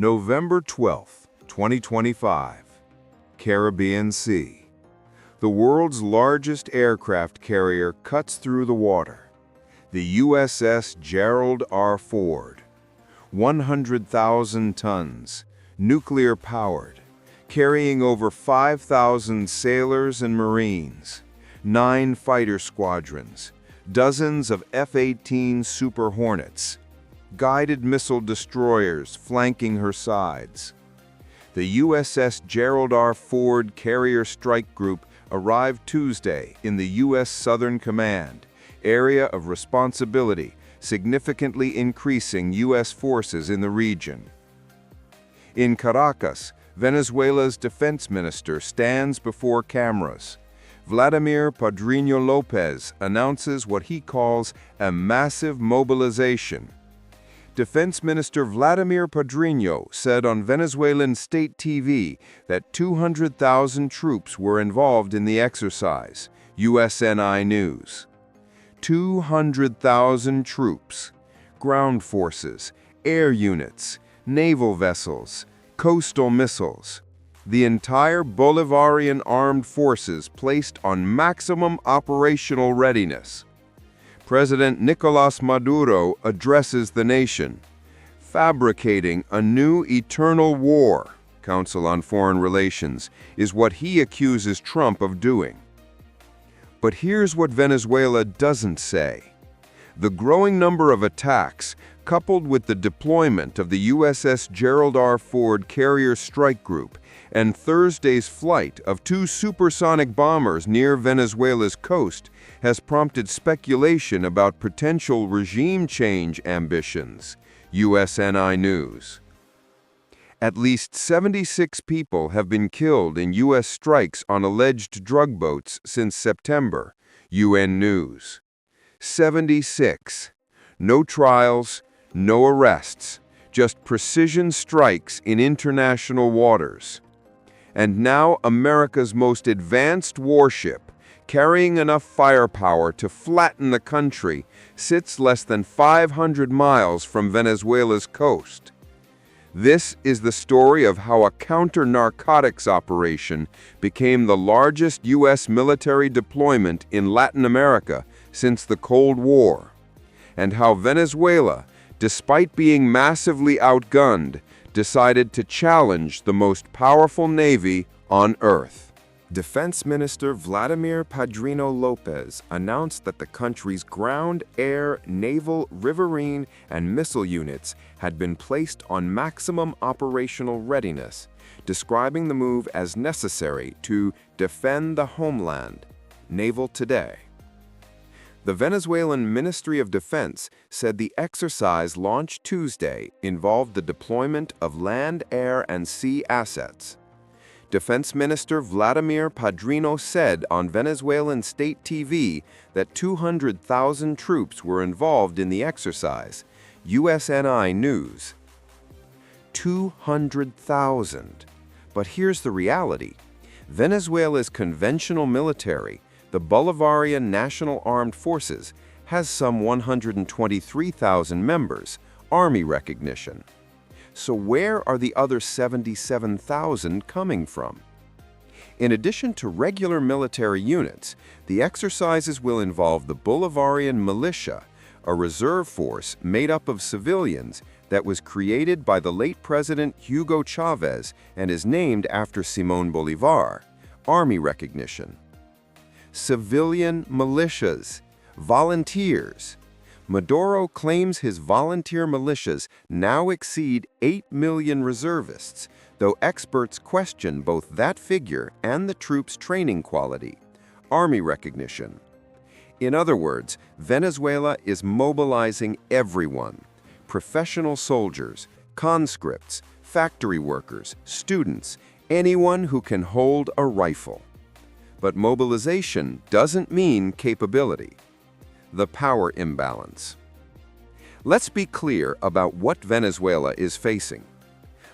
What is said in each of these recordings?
November 12, 2025, Caribbean Sea. The world's largest aircraft carrier cuts through the water. The USS Gerald R. 100,000 tons, nuclear-powered, carrying over 5,000 sailors and Marines, 9 fighter squadrons, dozens of F-18 Super Hornets, guided missile destroyers flanking her sides. The USS Gerald R. Ford Carrier Strike Group arrived Tuesday in the U.S. Southern Command, area of responsibility, significantly increasing U.S. forces in the region. In Caracas, Venezuela's defense minister stands before cameras. Vladimir Padrino Lopez announces what he calls a massive mobilization. Defense Minister Vladimir Padrino said on Venezuelan state TV that 200,000 troops were involved in the exercise, USNI News. 200,000 troops, ground forces, air units, naval vessels, coastal missiles. The entire Bolivarian armed forces placed on maximum operational readiness. President Nicolás Maduro addresses the nation, fabricating a new eternal war, Council on Foreign Relations, is what he accuses Trump of doing. But here's what Venezuela doesn't say. The growing number of attacks, coupled with the deployment of the USS Gerald R. Ford Carrier Strike Group and Thursday's flight of 2 supersonic bombers near Venezuela's coast, has prompted speculation about potential regime change ambitions, USNI News. At least 76 people have been killed in U.S. strikes on alleged drug boats since September, UN News. 76. No trials, no arrests, just precision strikes in international waters. And now America's most advanced warship, carrying enough firepower to flatten the country, sits less than 500 miles from Venezuela's coast. This is the story of how a counter-narcotics operation became the largest U.S. military deployment in Latin America since the Cold War, and how Venezuela, despite being massively outgunned, decided to challenge the most powerful navy on Earth. Defense Minister Vladimir Padrino Lopez announced that the country's ground, air, naval, riverine, and missile units had been placed on maximum operational readiness, describing the move as necessary to defend the homeland. Naval Today. The Venezuelan Ministry of Defense said the exercise launched Tuesday involved the deployment of land, air, and sea assets. Defense Minister Vladimir Padrino said on Venezuelan state TV that 200,000 troops were involved in the exercise, USNI News. 200,000. But here's the reality. Venezuela's conventional military, the Bolivarian National Armed Forces, has some 123,000 members, Army recognition. So where are the other 77,000 coming from? In addition to regular military units, the exercises will involve the Bolivarian militia, a reserve force made up of civilians that was created by the late President Hugo Chavez and is named after Simón Bolívar, Army recognition. Civilian militias, volunteers. Maduro claims his volunteer militias now exceed 8 million reservists, though experts question both that figure and the troops' training quality. Army recognition. In other words, Venezuela is mobilizing everyone: professional soldiers, conscripts, factory workers, students, anyone who can hold a rifle. But mobilization doesn't mean capability. The power imbalance. Let's be clear about what Venezuela is facing.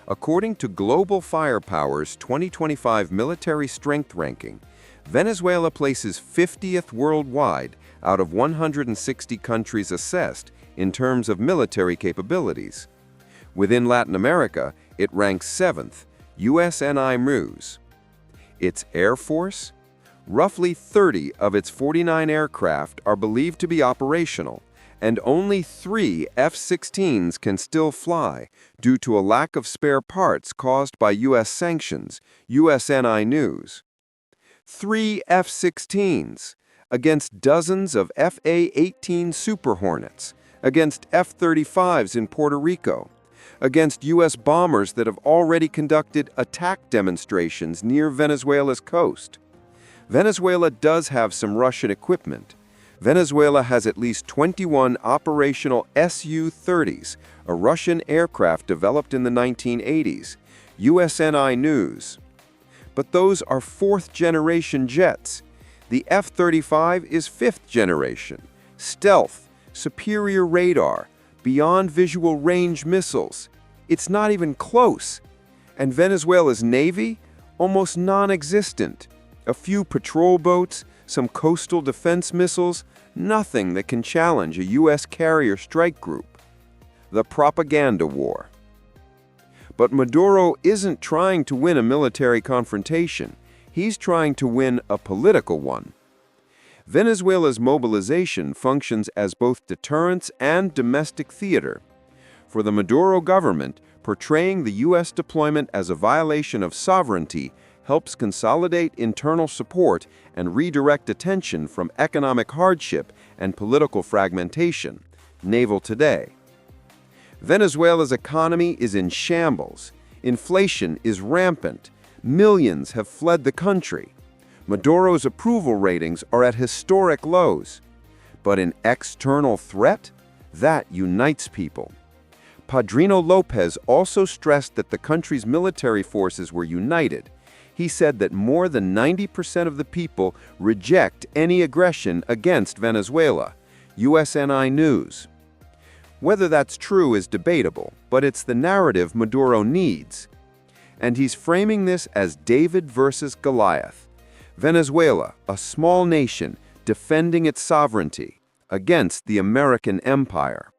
According to Global Firepower's 2025 military strength ranking, Venezuela places 50th worldwide out of 160 countries assessed in terms of military capabilities. Within Latin America, it ranks 7th, USNI Muse. Its Air Force? Roughly 30 of its 49 aircraft are believed to be operational, and only 3 F-16s can still fly due to a lack of spare parts caused by U.S. sanctions, USNI News. 3 F-16s against dozens of FA-18 Super Hornets, against F-35s in Puerto Rico, against U.S. bombers that have already conducted attack demonstrations near Venezuela's coast. Venezuela does have some Russian equipment. Venezuela has at least 21 operational Su-30s, a Russian aircraft developed in the 1980s, USNI News. But those are 4th-generation jets. The F-35 is 5th generation, stealth, superior radar, beyond visual range missiles. It's not even close. And Venezuela's Navy? Almost non-existent. A few patrol boats, some coastal defense missiles, nothing that can challenge a U.S. carrier strike group. The propaganda war. But Maduro isn't trying to win a military confrontation. He's trying to win a political one. Venezuela's mobilization functions as both deterrence and domestic theater. For the Maduro government, portraying the U.S. deployment as a violation of sovereignty helps consolidate internal support and redirect attention from economic hardship and political fragmentation. Naval today. Venezuela's economy is in shambles. Inflation is rampant. Millions have fled the country. Maduro's approval ratings are at historic lows. But an external threat? That unites people. Padrino Lopez also stressed that the country's military forces were united. He said that more than 90% of the people reject any aggression against Venezuela. USNI News. Whether that's true is debatable, but it's the narrative Maduro needs. And he's framing this as David versus Goliath. Venezuela, a small nation, defending its sovereignty against the American empire.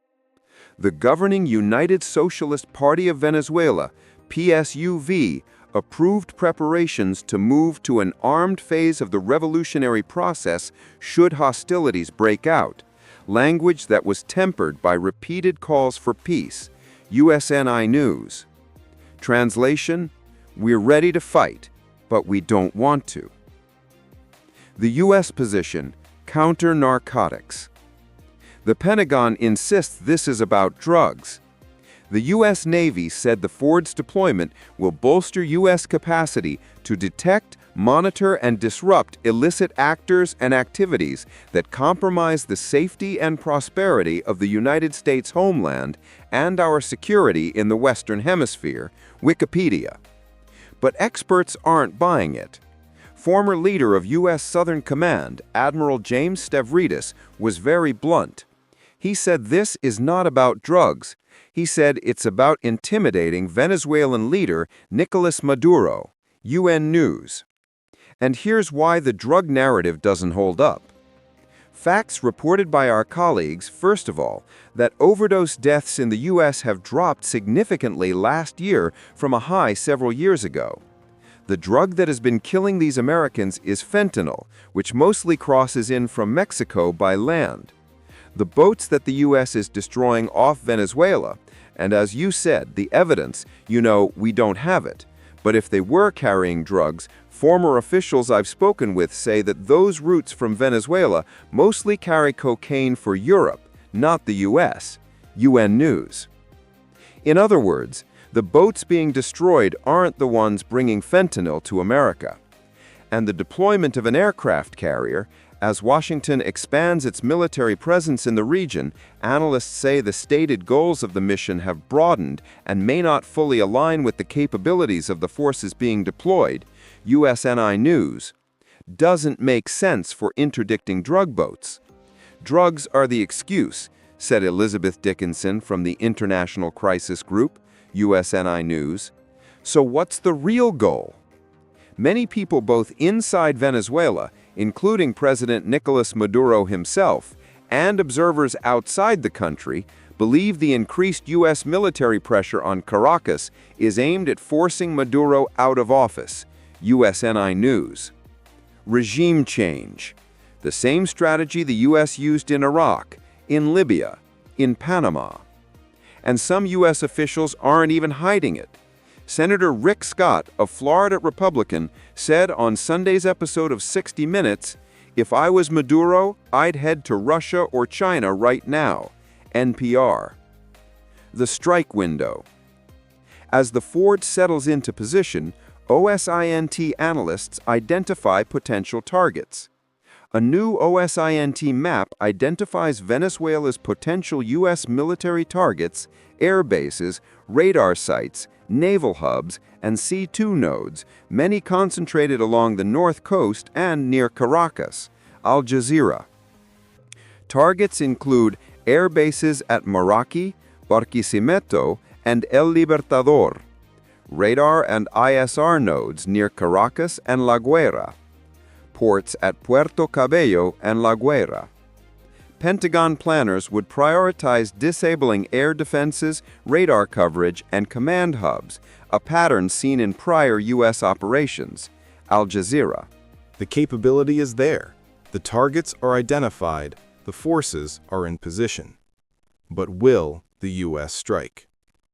The governing United Socialist Party of Venezuela, PSUV, approved preparations to move to an armed phase of the revolutionary process should hostilities break out, language that was tempered by repeated calls for peace. USNI News. Translation: we're ready to fight, but we don't want to. The U.S. position: counter narcotics. The Pentagon insists this is about drugs. The U.S. Navy said the Ford's deployment will bolster U.S. capacity to detect, monitor, and disrupt illicit actors and activities that compromise the safety and prosperity of the United States homeland and our security in the Western Hemisphere, Wikipedia. But experts aren't buying it. Former leader of U.S. Southern Command, Admiral James Stavridis, was very blunt. He said this is not about drugs. He said it's about intimidating Venezuelan leader Nicolas Maduro. UN News. And here's why the drug narrative doesn't hold up. Facts reported by our colleagues, first of all, that overdose deaths in the U.S. have dropped significantly last year from a high several years ago. The drug that has been killing these Americans is fentanyl, which mostly crosses in from Mexico by land. The boats that the U.S. is destroying off Venezuela, and as you said, the evidence, we don't have it. But if they were carrying drugs, former officials I've spoken with say that those routes from Venezuela mostly carry cocaine for Europe, not the U.S. UN News. In other words, the boats being destroyed aren't the ones bringing fentanyl to America. And the deployment of an aircraft carrier, as Washington expands its military presence in the region, analysts say the stated goals of the mission have broadened and may not fully align with the capabilities of the forces being deployed. USNI News. Doesn't make sense for interdicting drug boats. Drugs are the excuse, said Elizabeth Dickinson from the International Crisis Group, USNI News. So what's the real goal? Many people both inside Venezuela, including President Nicolas Maduro himself, and observers outside the country, believe the increased U.S. military pressure on Caracas is aimed at forcing Maduro out of office. USNI News. Regime change. The same strategy the U.S. used in Iraq, in Libya, in Panama. And some U.S. officials aren't even hiding it. Senator Rick Scott, a Florida Republican, said on Sunday's episode of 60 Minutes, "If I was Maduro, I'd head to Russia or China right now." NPR. The strike window. As the Ford settles into position, OSINT analysts identify potential targets. A new OSINT map identifies Venezuela's potential U.S. military targets, air bases, radar sites, naval hubs, and C2 nodes, many concentrated along the north coast and near Caracas. Al Jazeera. Targets include air bases at Maracay, Barquisimeto, and El Libertador, radar and ISR nodes near Caracas and La Guaira, ports at Puerto Cabello and La Guaira. Pentagon planners would prioritize disabling air defenses, radar coverage, and command hubs, a pattern seen in prior U.S. operations. Al Jazeera. The capability is there. The targets are identified. The forces are in position. But will the U.S. strike?